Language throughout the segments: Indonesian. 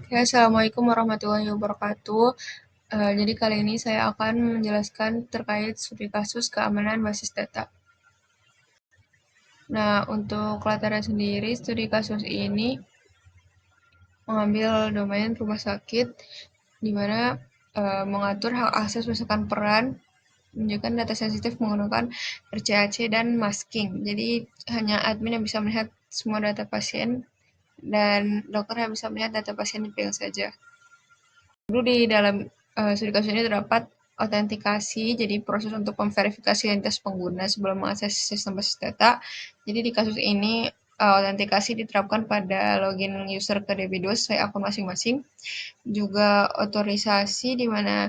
Ya, Assalamualaikum warahmatullahi wabarakatuh. Jadi kali ini saya akan menjelaskan terkait studi kasus keamanan basis data. Nah, untuk latarnya sendiri, studi kasus ini mengambil domain rumah sakit, di mana mengatur hak akses berdasarkan peran, menunjukkan data sensitif menggunakan RCAC dan masking. Jadi hanya admin yang bisa melihat semua data pasien, dan dokter yang bisa melihat data pasien dipegang saja. Dulu di dalam studi kasus ini terdapat autentikasi, jadi proses untuk memverifikasi identitas pengguna sebelum mengakses sistem basis data. Jadi di kasus ini autentikasi diterapkan pada login user ke DB2 sesuai akun masing-masing. Juga otorisasi di mana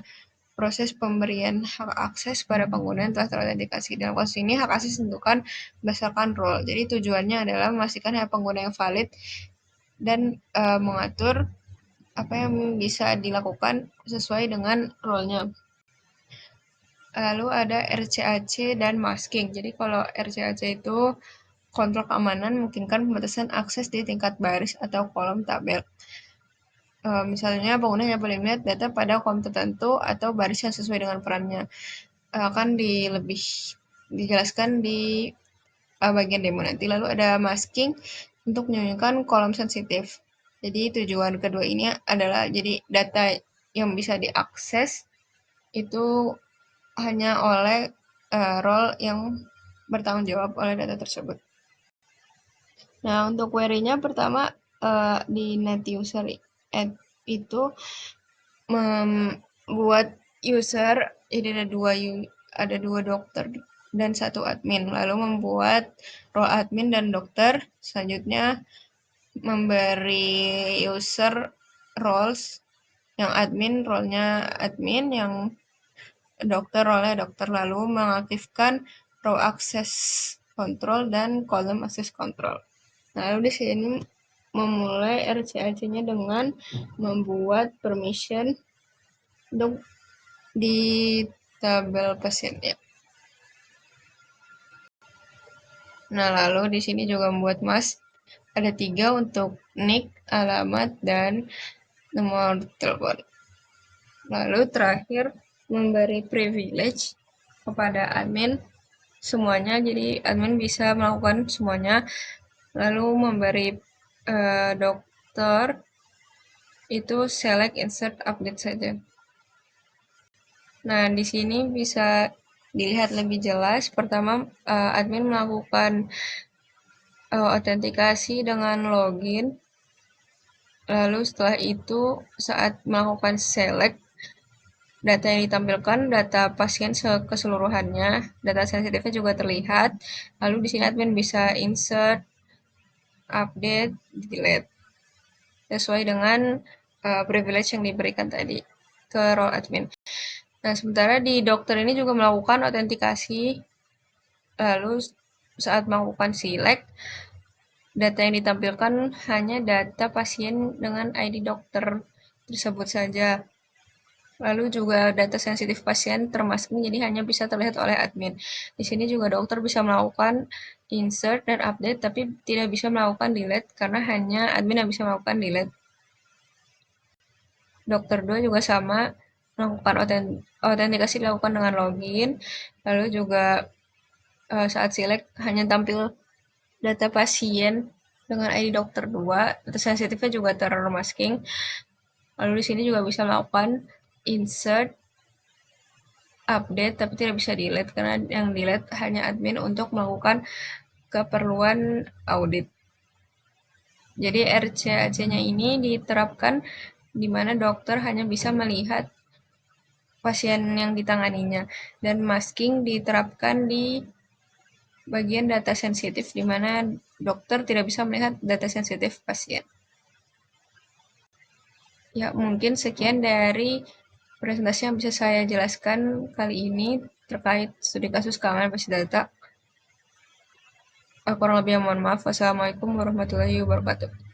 proses pemberian hak akses pada pengguna yang telah terautentikasi. Dalam kasus ini hak akses ditentukan berdasarkan role. Jadi tujuannya adalah memastikan hanya pengguna yang valid dan mengatur apa yang bisa dilakukan sesuai dengan role-nya. Lalu ada RCAC dan masking. Jadi kalau RCAC itu kontrol keamanan memungkinkan pembatasan akses di tingkat baris atau kolom tabel. Misalnya pengguna hanya boleh melihat data pada kolom tertentu atau baris yang sesuai dengan perannya. Akan lebih dijelaskan di bagian demo nanti. Lalu ada masking untuk menyembunyikan kolom sensitif. Jadi tujuan kedua ini adalah jadi data yang bisa diakses itu hanya oleh role yang bertanggung jawab oleh data tersebut. Nah, untuk query-nya pertama di net user itu membuat user, jadi ada dua dokter dan satu admin, lalu membuat role admin dan dokter. Selanjutnya memberi user roles, yang admin role-nya admin, yang dokter role dokter, lalu mengaktifkan row access control dan column access control. Nah, lalu di sini memulai RCAC-nya dengan membuat permission untuk di tabel pasien ya. Nah, lalu di sini juga membuat mask ada 3 untuk nick, alamat, dan nomor telepon. Lalu terakhir memberi privilege kepada admin semuanya, jadi admin bisa melakukan semuanya. Lalu memberi dokter itu select, insert, update saja. Nah, di sini bisa dilihat lebih jelas. Pertama, admin melakukan autentikasi dengan login. Lalu setelah itu saat melakukan select, data yang ditampilkan data pasien keseluruhannya, data sensitifnya juga terlihat. Lalu di sini admin bisa insert, update, delete sesuai dengan privilege yang diberikan tadi ke role admin. Nah, sementara di dokter ini juga melakukan autentikasi. Lalu saat melakukan select, data yang ditampilkan hanya data pasien dengan ID dokter tersebut saja. Lalu juga data sensitif pasien termasking, jadi hanya bisa terlihat oleh admin. Di sini juga dokter bisa melakukan insert dan update, tapi tidak bisa melakukan delete karena hanya admin yang bisa melakukan delete. Dokter 2 juga sama, melakukan autentikasi dilakukan dengan login. Lalu juga saat select hanya tampil data pasien dengan ID dokter 2, data sensitifnya juga termasking. Lalu di sini juga bisa melakukan insert, update, tapi tidak bisa delete karena yang delete hanya admin untuk melakukan keperluan audit. Jadi RCAC-nya ini diterapkan di mana dokter hanya bisa melihat pasien yang ditanganinya, dan masking diterapkan di bagian data sensitif di mana dokter tidak bisa melihat data sensitif pasien. Ya, mungkin sekian dari presentasi yang bisa saya jelaskan kali ini terkait studi kasus keamanan basis data. Kurang lebih mohon maaf. Wassalamualaikum warahmatullahi wabarakatuh.